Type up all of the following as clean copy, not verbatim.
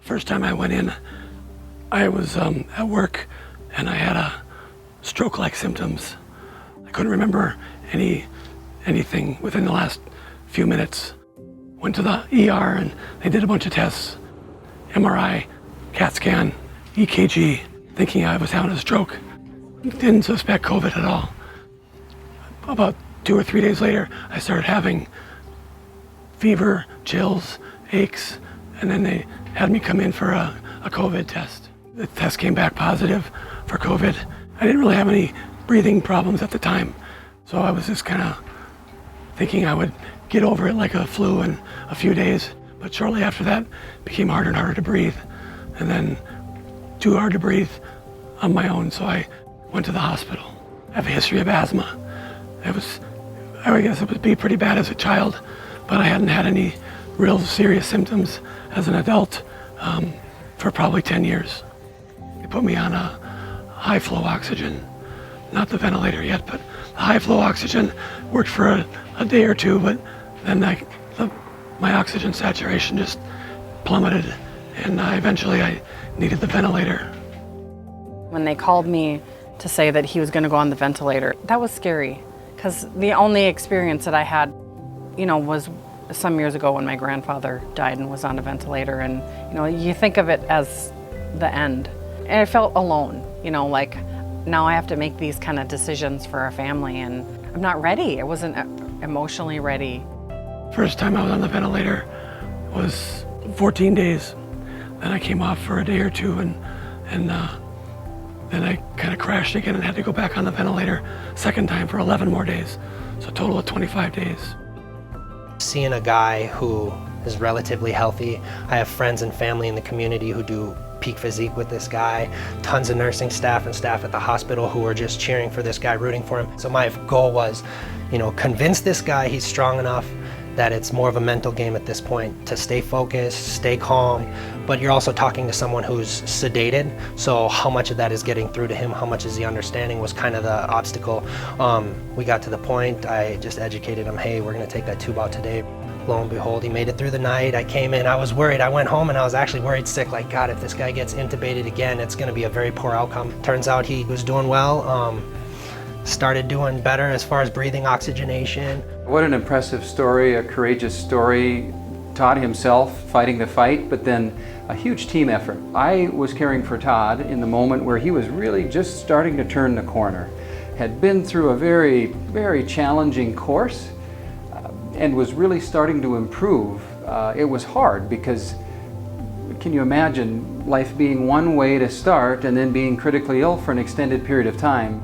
First time I went in, I was at work and I had stroke-like symptoms. I couldn't remember anything within the last few minutes. Went to the ER and they did a bunch of tests, MRI, CAT scan, EKG, thinking I was having a stroke. Didn't suspect COVID at all. About 2 or 3 days later, I started having fever, chills, aches, and then they had me come in for a COVID test. The test came back positive for COVID. I didn't really have any breathing problems at the time, so I was just kind of thinking I would get over it like a flu in a few days. But shortly after that, it became harder and harder to breathe, and then too hard to breathe on my own, so I went to the hospital. I have a history of asthma. I guess it would be pretty bad as a child, but I hadn't had any real serious symptoms as an adult for probably 10 years. They put me on a high flow oxygen, not the ventilator yet, but the high flow oxygen worked for a day or two, but then my oxygen saturation just plummeted, and eventually I needed the ventilator. When they called me to say that he was going to go on the ventilator, that was scary, because the only experience that I had, was some years ago when my grandfather died and was on a ventilator, and you think of it as the end. And I felt alone, like now I have to make these kind of decisions for our family, and I'm not ready. I wasn't emotionally ready. First time I was on the ventilator was 14 days. Then I came off for a day or two, and then I kind of crashed again and had to go back on the ventilator second time for 11 more days. So a total of 25 days. Seeing a guy who is relatively healthy, I have friends and family in the community who do peak physique with this guy, tons of nursing staff and staff at the hospital who are just cheering for this guy, rooting for him. So my goal was, convince this guy he's strong enough, that it's more of a mental game at this point, to stay focused, stay calm, but you're also talking to someone who's sedated, so how much of that is getting through to him, how much is he understanding was kind of the obstacle. We got to the point, I just educated him, hey, we're gonna take that tube out today. Lo and behold, he made it through the night. I came in, I was worried. I went home and I was actually worried sick, like, God, if this guy gets intubated again, it's gonna be a very poor outcome. Turns out he was doing well, started doing better as far as breathing oxygenation. What an impressive story, a courageous story. Todd himself fighting the fight, but then a huge team effort. I was caring for Todd in the moment where he was really just starting to turn the corner. Had been through a very, very challenging course and was really starting to improve. It was hard because, can you imagine life being one way to start and then being critically ill for an extended period of time?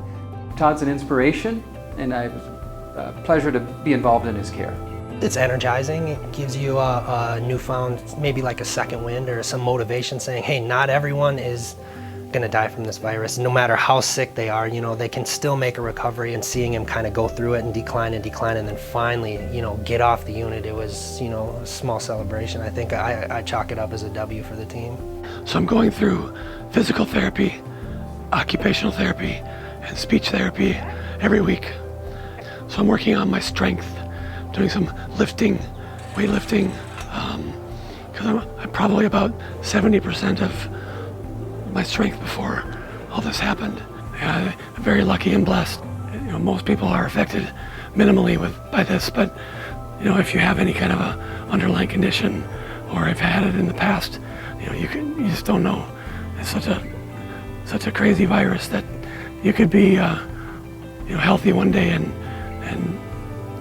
Todd's an inspiration, and it was a pleasure to be involved in his care. It's energizing. It gives you a newfound, maybe like a second wind or some motivation saying, hey, not everyone is gonna die from this virus. No matter how sick they are, they can still make a recovery, and seeing him kind of go through it and decline and then finally, get off the unit, it was, a small celebration. I think I chalk it up as a W for the team. So I'm going through physical therapy, occupational therapy, and speech therapy every week. So I'm working on my strength, doing some lifting, weightlifting, because I'm probably about 70% of my strength before all this happened. I'm very lucky and blessed. Most people are affected minimally by this, but if you have any kind of a underlying condition or have had it in the past, you just don't know. It's such a crazy virus that you could be healthy one day and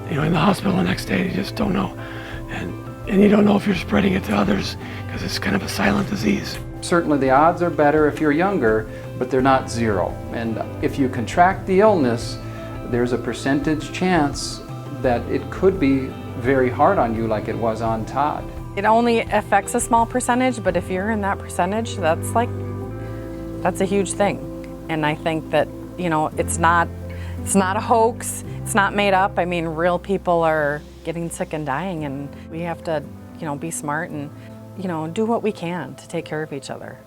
in the hospital the next day. You just don't know, and you don't know if you're spreading it to others because it's kind of a silent disease. Certainly the odds are better if you're younger, but they're not zero. And if you contract the illness, there's a percentage chance that it could be very hard on you like it was on Todd. It only affects a small percentage, but if you're in that percentage, that's a huge thing. And I think that, it's not a hoax, it's not made up. I mean, real people are getting sick and dying, and we have to, be smart and do what we can to take care of each other.